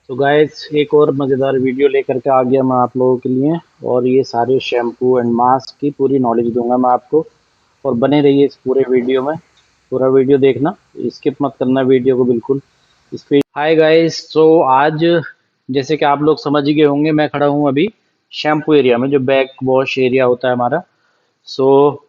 तो गाइस एक और मज़ेदार वीडियो लेकर के आ गया मैं आप लोगों के लिए। और ये सारे शैम्पू एंड मास्क की पूरी नॉलेज दूंगा मैं आपको। और बने रहिए इस पूरे वीडियो में, पूरा वीडियो देखना, स्किप मत करना वीडियो को बिल्कुल। इस पे हाय गाइस, तो आज जैसे कि आप लोग समझ ही गए होंगे, मैं खड़ा हूँ अभी शैम्पू एरिया में, जो बैक वॉश एरिया होता है हमारा। सो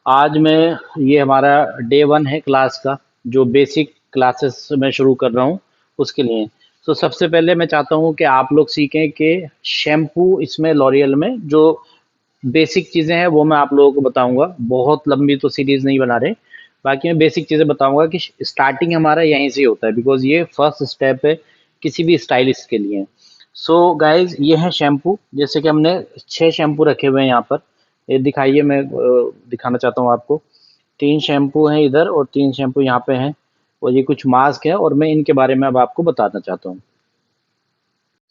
आज मैं ये हमारा डे वन है क्लास का, जो बेसिक क्लासेस मैं शुरू कर रहा हूँ उसके लिए। तो सबसे पहले मैं चाहता हूँ कि आप लोग सीखें कि शैम्पू इसमें लॉरियल में जो बेसिक चीज़ें हैं वो मैं आप लोगों को बताऊंगा। बहुत लंबी तो सीरीज़ नहीं बना रहे, बाकी मैं बेसिक चीज़ें बताऊंगा कि स्टार्टिंग हमारा यहीं से होता है, बिकॉज ये फर्स्ट स्टेप है किसी भी स्टाइलिस्ट के लिए। सो गाइज, ये है शैम्पू। जैसे कि हमने 6 शैम्पू रखे हुए हैं यहाँ पर। ये दिखाइए, मैं दिखाना चाहता हूँ आपको। 3 शैम्पू हैं इधर और 3 शैम्पू यहाँ पे हैं। और ये कुछ मास्क है और मैं इनके बारे में अब आपको बताना चाहता हूँ।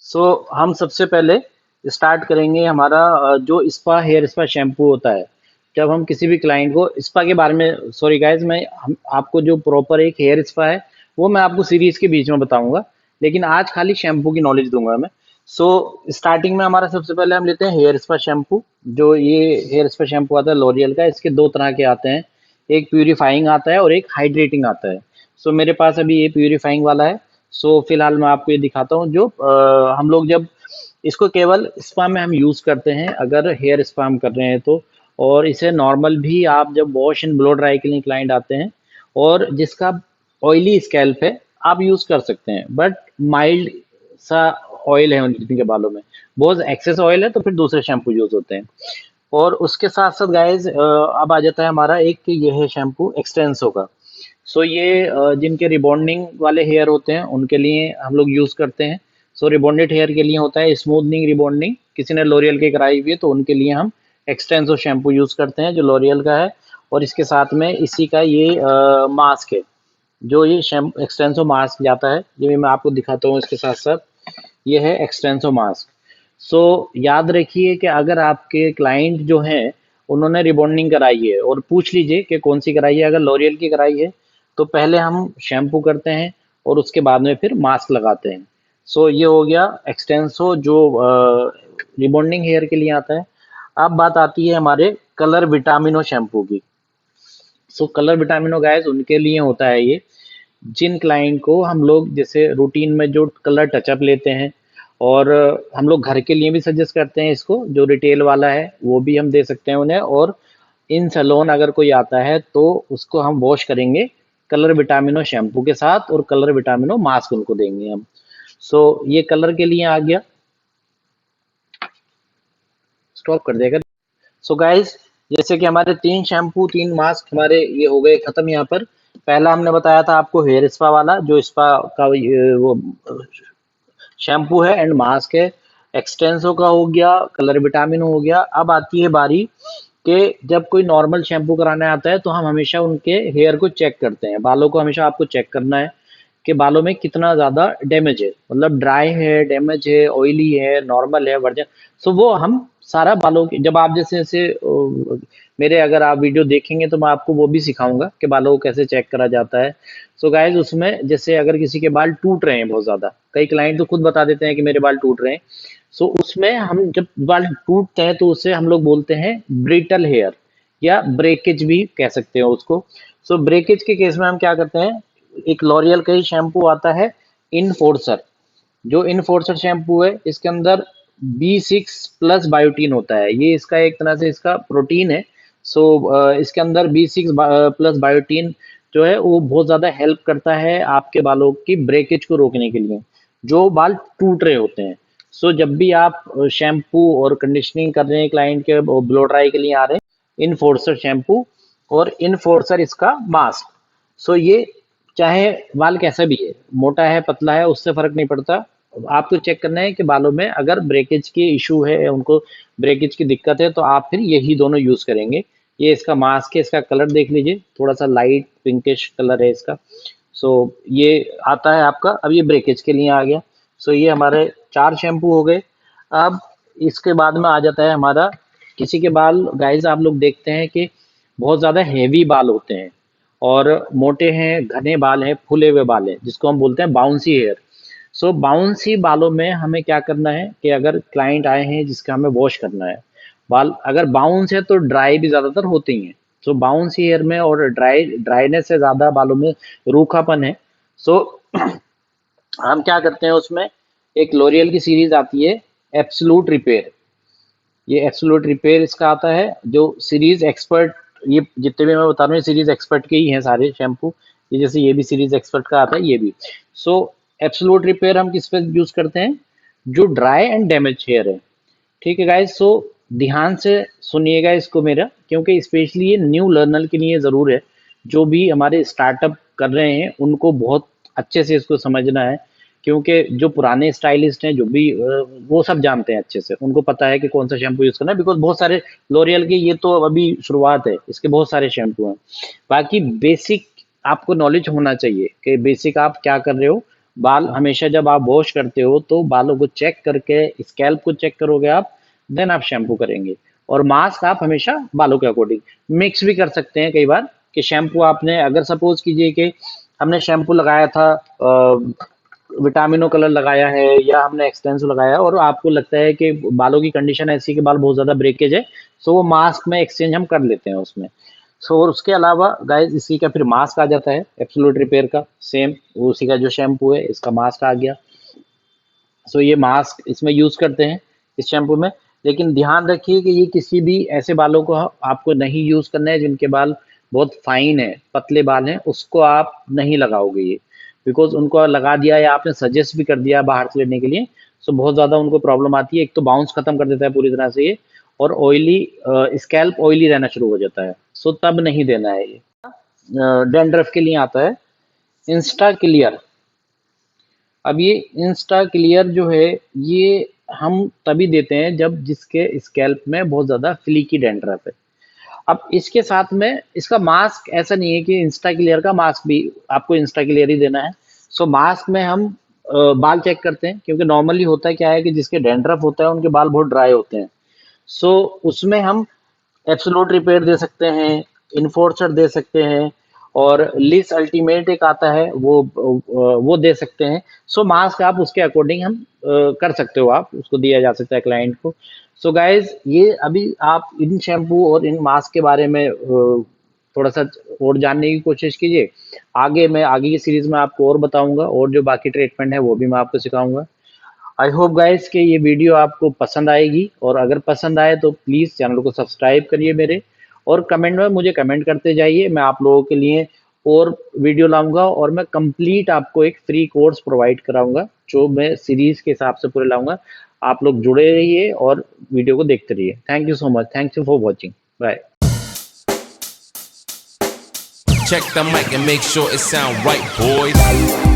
सो हम सबसे पहले स्टार्ट करेंगे हमारा जो स्पा हेयर स्पा शैम्पू होता है। जब हम किसी भी क्लाइंट को स्पा के बारे में, सॉरी गाइज, मैं हम आपको जो प्रॉपर एक हेयर स्पा है वो मैं आपको सीरीज के बीच में बताऊंगा, लेकिन आज खाली शैम्पू की नॉलेज दूंगा मैं। सो स्टार्टिंग में हमारा सबसे पहले हम लेते हैं हेयर स्पा शैम्पू। जो ये हेयर स्पा शैम्पू आता है लॉरियल का, इसके दो तरह के आते हैं। एक प्यूरिफाइंग आता है और एक हाइड्रेटिंग आता है। सो मेरे पास अभी ये प्यूरिफाइंग वाला है। सो फिलहाल मैं आपको ये दिखाता हूँ, जो हम लोग जब इसको केवल स्पा में हम यूज़ करते हैं, अगर हेयर स्पा हम कर रहे हैं तो। और इसे नॉर्मल भी आप जब वॉश एंड ब्लो ड्राई के लिए क्लाइंट आते हैं और जिसका ऑयली स्कैल्प है, आप यूज़ कर सकते हैं, बट माइल्ड सा ऑयल है उनके बालों में। बहुत एक्सेस ऑयल है तो फिर दूसरे शैम्पू यूज़ होते हैं। और उसके साथ साथ गाइज अब आ जाता है हमारा एक, ये है शैम्पू एक्सटेंसो का। सो ये जिनके रिबॉन्डिंग वाले हेयर होते हैं उनके लिए हम लोग यूज़ करते हैं। सो रिबॉन्डेड हेयर के लिए होता है स्मूथनिंग रिबॉन्डिंग, किसी ने लॉरियल की कराई हुई है तो उनके लिए हम एक्सटेंसो शैम्पू यूज़ करते हैं जो लॉरियल का है। और इसके साथ में इसी का ये मास्क है, जो ये शैम्पू एक्सटेंसो मास्क जाता है, ये भी मैं आपको दिखाता हूँ इसके साथ साथ। ये है एक्सटेंसो मास्क। सो याद रखिए कि अगर आपके क्लाइंट जो हैं उन्होंने रिबॉन्डिंग कराई है, और पूछ लीजिए कि कौन सी कराई है। अगर लॉरियल की कराई है तो पहले हम शैम्पू करते हैं और उसके बाद में फिर मास्क लगाते हैं। सो ये हो गया एक्सटेंसो जो रिबॉन्डिंग हेयर के लिए आता है। अब बात आती है हमारे कलर विटामिनो शैम्पू की। सो कलर विटामिनो गाइस उनके लिए होता है ये, जिन क्लाइंट को हम लोग जैसे रूटीन में जो कलर टचअप लेते हैं, और हम लोग घर के लिए भी सजेस्ट करते हैं इसको, जो रिटेल वाला है वो भी हम दे सकते हैं उन्हें। और इन सैलून अगर कोई आता है तो उसको हम वॉश करेंगे कलर विटामिनो शैम्पू के साथ, और कलर विटामिनो मास्क उनको देंगे हम। सो ये कलर के लिए आ गया। स्टॉप कर देगा। सो गाइस, जैसे कि हमारे 3 शैम्पू 3 मास्क हमारे ये हो गए खत्म यहाँ पर। पहला हमने बताया था आपको हेयर स्पा वाला, जो स्पा का वो शैम्पू है एंड मास्क है। एक्सटेंसो का हो गया, कलर विटामिन हो गया। अब आती है बारी कि जब कोई नॉर्मल शैम्पू कराने आता है तो हम हमेशा उनके हेयर को चेक करते हैं। बालों को हमेशा आपको चेक करना है कि बालों में कितना ज़्यादा डैमेज है, मतलब ड्राई है, डैमेज है, ऑयली है, नॉर्मल है, वर्जन। सो वो हम सारा बालों की, जब आप जैसे जैसे मेरे अगर आप वीडियो देखेंगे तो मैं आपको वो भी सिखाऊंगा कि बालों को कैसे चेक करा जाता है। सो गाइज, उसमें जैसे अगर किसी के बाल टूट रहे हैं बहुत ज़्यादा, कई क्लाइंट तो खुद बता देते हैं कि मेरे बाल टूट रहे हैं। सो उसमें हम जब बाल टूटते हैं तो उसे हम लोग बोलते हैं ब्रिटल हेयर, या ब्रेकेज भी कह सकते हो उसको। सो ब्रेकेज के केस में हम क्या करते हैं, एक लॉरियल का ही शैम्पू आता है इनफोर्सर। जो इनफोर्सर शैम्पू है इसके अंदर B6 प्लस बायोटीन होता है। ये इसका एक तरह से इसका प्रोटीन है। सो इसके अंदर B6 प्लस बायोटीन जो है वो बहुत ज़्यादा हेल्प करता है आपके बालों की ब्रेकेज को रोकने के लिए, जो बाल टूट रहे होते हैं। सो जब भी आप शैम्पू और कंडीशनिंग कर रहे हैं क्लाइंट के, ब्लो ड्राई के लिए आ रहे हैं, इनफोर्सर शैम्पू और इनफोर्सर इसका मास्क। सो ये चाहे बाल कैसा भी है, मोटा है पतला है, उससे फर्क नहीं पड़ता। आपको चेक करना है कि बालों में अगर ब्रेकेज की इशू है, उनको ब्रेकेज की दिक्कत है, तो आप फिर यही दोनों यूज करेंगे। ये इसका मास्क है, इसका कलर देख लीजिए, थोड़ा सा लाइट पिंकिश कलर है इसका। सो ये आता है आपका, अब ये ब्रेकेज के लिए आ गया। सो ये हमारे 4 शैम्पू हो गए। अब इसके बाद में आ जाता है हमारा, किसी के बाल गाइस आप लोग देखते हैं कि बहुत ज़्यादा हैवी बाल होते हैं और मोटे हैं, घने बाल हैं, फूले हुए बाल हैं, जिसको हम बोलते हैं बाउंसी हेयर। सो बाउंसी बालों में हमें क्या करना है कि अगर क्लाइंट आए हैं जिसका हमें वॉश करना है, बाल अगर बाउंस है तो ड्राई भी ज़्यादातर होते ही हैं। सो बाउंसी हेयर में और ड्राइनेस से ज़्यादा बालों में रूखापन है। सो हम क्या करते हैं उसमें, एक लॉरियल की सीरीज आती है एब्सोल्यूट रिपेयर। ये एब्सोल्यूट रिपेयर इसका आता है, जो सीरीज एक्सपर्ट, ये जितने भी मैं बता रहा हूँ ये सीरीज एक्सपर्ट के ही हैं सारे शैम्पू। ये जैसे ये भी सीरीज एक्सपर्ट का आता है, ये भी। सो एब्सोल्यूट रिपेयर हम किस पे यूज करते हैं, जो ड्राई एंड डैमेज हेयर है। ठीक है गाइज, सो ध्यान से सुनिएगा इसको मेरा, क्योंकि स्पेशली ये न्यू लर्नर के लिए ज़रूर है। जो भी हमारे स्टार्टअप कर रहे हैं उनको बहुत अच्छे से इसको समझना है, क्योंकि जो पुराने स्टाइलिस्ट हैं जो भी वो सब जानते हैं अच्छे से, उनको पता है कि कौन सा शैम्पू यूज़ करना है। बिकॉज बहुत सारे लॉरियल के, ये तो अभी शुरुआत है, इसके बहुत सारे शैम्पू हैं। बाकी बेसिक आपको नॉलेज होना चाहिए कि बेसिक आप क्या कर रहे हो। बाल हमेशा जब आप वॉश करते हो तो बालों को चेक करके, स्कैल्प को चेक करोगे आप, देन आप शैम्पू करेंगे। और मास्क आप हमेशा बालों के अकॉर्डिंग मिक्स भी कर सकते हैं कई बार, कि शैम्पू आपने, अगर सपोज कीजिए कि हमने शैम्पू लगाया था, विटामिनो कलर लगाया है या हमने एक्सटेंसिव लगाया है, और आपको लगता है कि बालों की कंडीशन ऐसी है कि बाल बहुत ज़्यादा ब्रेकेज है, सो वो मास्क में एक्सचेंज हम कर लेते हैं उसमें। सो और उसके अलावा गाइस इसी का फिर मास्क आ जाता है एब्सोल्यूट रिपेयर का, सेम उसी का जो शैम्पू है इसका मास्क आ गया। सो ये मास्क इसमें यूज़ करते हैं इस शैम्पू में। लेकिन ध्यान रखिए कि ये किसी भी ऐसे बालों को आपको नहीं यूज़ करना है जिनके बाल बहुत फाइन है, पतले बाल हैं, उसको आप नहीं लगाओगे ये। बिकॉज उनको लगा दिया या आपने सजेस्ट भी कर दिया बाहर से लेने के लिए, सो बहुत ज़्यादा उनको प्रॉब्लम आती है। एक तो बाउंस खत्म कर देता है पूरी तरह से ये, और ऑयली, स्कैल्प ऑयली रहना शुरू हो जाता है, सो तब नहीं देना है ये। डैंड्रफ के लिए आता है इंस्टा क्लियर। अब ये इंस्टा क्लियर जो है, ये हम तभी देते हैं जब जिसके स्कैल्प में बहुत ज़्यादा फ्लीकी डैंड्रफ है। अब इसके साथ में इसका मास्क ऐसा नहीं है कि इंस्टा क्लियर का मास्क भी आपको इंस्टा क्लियर ही देना है। सो मास्क में हम बाल चेक करते हैं, क्योंकि नॉर्मली होता क्या है कि जिसके डैंड्रफ होता है उनके बाल बहुत ड्राई होते हैं। सो उसमें हम एब्सोल्यूट रिपेयर दे सकते हैं, इन्फोर्सर दे सकते हैं, और लिस अल्टीमेट एक आता है वो दे सकते हैं। सो मास्क आप उसके अकॉर्डिंग हम कर सकते हो, आप उसको दिया जा सकता है क्लाइंट को। सो गाइज ये अभी आप इन शैम्पू और इन मास्क के बारे में थोड़ा सा और जानने की कोशिश कीजिए। आगे की सीरीज में आपको और बताऊंगा, और जो बाकी ट्रीटमेंट है वो भी मैं आपको सिखाऊंगा। आई होप गाइस कि ये वीडियो आपको पसंद आएगी, और अगर पसंद आए तो प्लीज़ चैनल को सब्सक्राइब करिए मेरे, और कमेंट में मुझे कमेंट करते जाइए। मैं आप लोगों के लिए और वीडियो लाऊंगा, और मैं कंप्लीट आपको एक फ्री कोर्स प्रोवाइड कराऊंगा जो मैं सीरीज के हिसाब से पूरे लाऊंगा। आप लोग जुड़े रहिए और वीडियो को देखते रहिए। Thank you so much, thank you for watching, bye. Check the mic and make sure it sound right, boys.